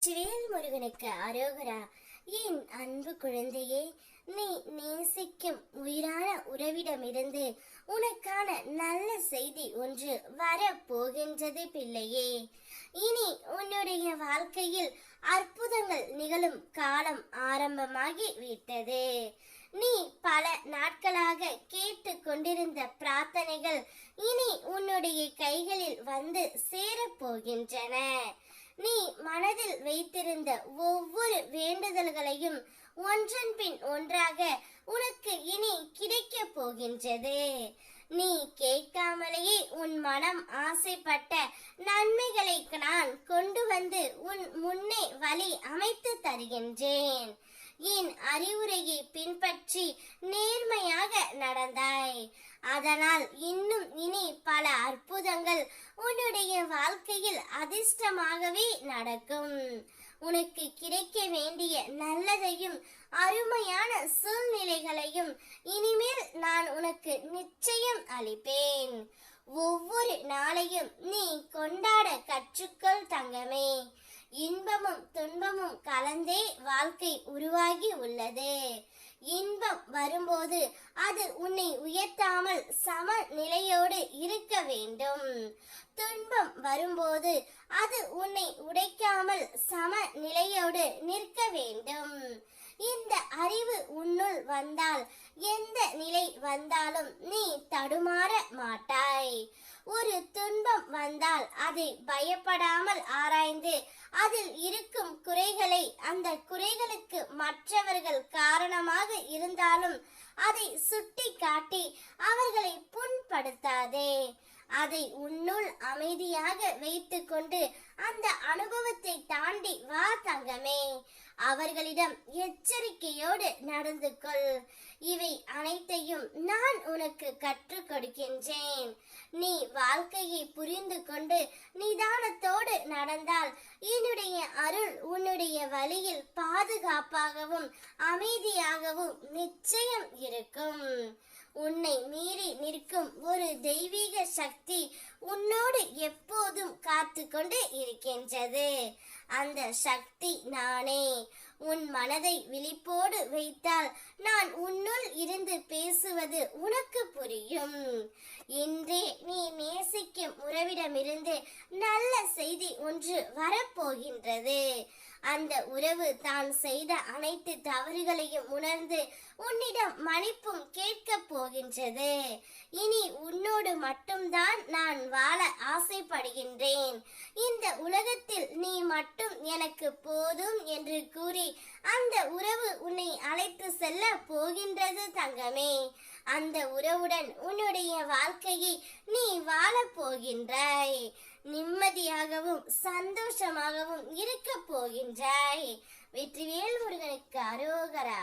வெற்றிவேல் முருகனுக்கு அரோகரா. என் அன்பு குழந்தையே, நீ நேசிக்கும் உயிரான உறவிடமிருந்து உனக்கான நல்ல செய்தி ஒன்று வரப்போகின்றது பிள்ளையே. இனி உன்னுடைய வாழ்க்கையில் அற்புதங்கள் நிகழும் காலம் ஆரம்பமாகி விட்டது. நீ பல நாட்களாக கேட்டு கொண்டிருந்த பிரார்த்தனைகள் இனி உன்னுடைய கைகளில் வந்து சேரப்போகின்றன. நீ மனதில் வைத்திருந்த ஒவ்வொரு வேண்டுதல்களையும் ஒன்றன் பின் ஒன்றாக உனக்கு இனி கிடைக்க போகின்றது. நீ கேட்காமலேயே உன் மனம் ஆசைப்பட்ட நன்மைகளை நான் கொண்டு வந்து உன் முன்னே வழி அமைத்து தருகின்றேன். என் அறிவுரையை பின்பற்றி நேர்மையாக நடந்தாய். அதனால் இன்னும் இனி பல அற்புதங்கள் உன்னுடைய வாழ்க்கையில் அதிர்ஷ்டமாகவே நடக்கும். உனக்கு கிடைக்க வேண்டிய நல்லதையும் அருமையான சூழ்நிலைகளையும் இனிமேல் நான் உனக்கு நிச்சயம் அளிப்பேன். ஒவ்வொரு நாளையும் நீ கொண்டாட கற்றுக்கொள் தங்கமே. இன்பமும் துன்பமும் கலந்தே வாழ்க்கை உருவாகி உள்ளது. இன்பம் வரும்போது அது உன்னை உயர்த்தாமல் சம நிலையோடு இருக்க வேண்டும். துன்பம் வரும்போது அது உன்னை உடைக்காமல் சம நிலையோடு நிற்க வேண்டும். இந்த அறிவு உன்னுள் வந்தால் எந்த நிலை வந்தாலும் நீ தடுமாற மாட்டாய். ஒரு துன்பம் வந்தால் அதை பயப்படாமல் ஆராய்ந்து அதில் இருக்கும் குறைகளை, அந்த குறைகளுக்கு மற்றவர்கள் காரணமாக இருந்தாலும் அதை சுட்டி காட்டி அவர்களை புண்படுத்தாதே. அதை உன்னுள் அமைதியாக வைத்துக்கொண்டு அந்த அனுபவத்தை தாண்டி வா தங்கமே. அவர்களிடம் எச்சரிக்கையோடு நடந்து கொள். இவை அனைத்தையும் நான் உனக்கு கற்றுக் கொடுக்கின்றேன். நீ வாழ்க்கையை புரிந்து கொண்டு நிதானத்தோடு நடந்தால் என்னுடைய அருள் உன்னுடைய வழியில் பாதுகாப்பாகவும் அமைதியாகவும் நிச்சயம் இருக்கும். உன்னை மீறி நிற்கும் ஒரு தெய்வீக சக்தி உன்னோடு எப்போதும் காத்து கொண்டு இருக்கின்றது. அந்த சக்தி நானே. உன் மனதை விழிப்போடு வைத்தால் நான் உன்னுள் இருந்து பேசுவது உனக்கு புரியும். இன்றே நீ நேசிக்கும் உறவிடமிருந்து நல்ல செய்தி ஒன்று வரப்போகின்றது. அந்த உறவு தான் செய்த அனைத்து தவறுகளையும் உணர்ந்து உன்னிடம் மன்னிப்பும் கேட்க போகின்றது. இனி உன்னோடு மட்டும்தான் நான் வாழ ஆசைப்படுகின்றேன். இந்த உலகத்தில் நீ மட்டும் எனக்கு போதும் என்று கூறி அந்த உறவு உன்னை அழைத்து செல்ல போகின்றது தங்கமே. அந்த உறவுடன் உன்னுடைய வாழ்க்கையை நீ வாழப் போகின்றாய். நிம்மதியாகவும் சந்தோஷமாகவும் இருக்க போகின்றாய். வெற்றிவேல் முருகனுக்கு அரோகரா.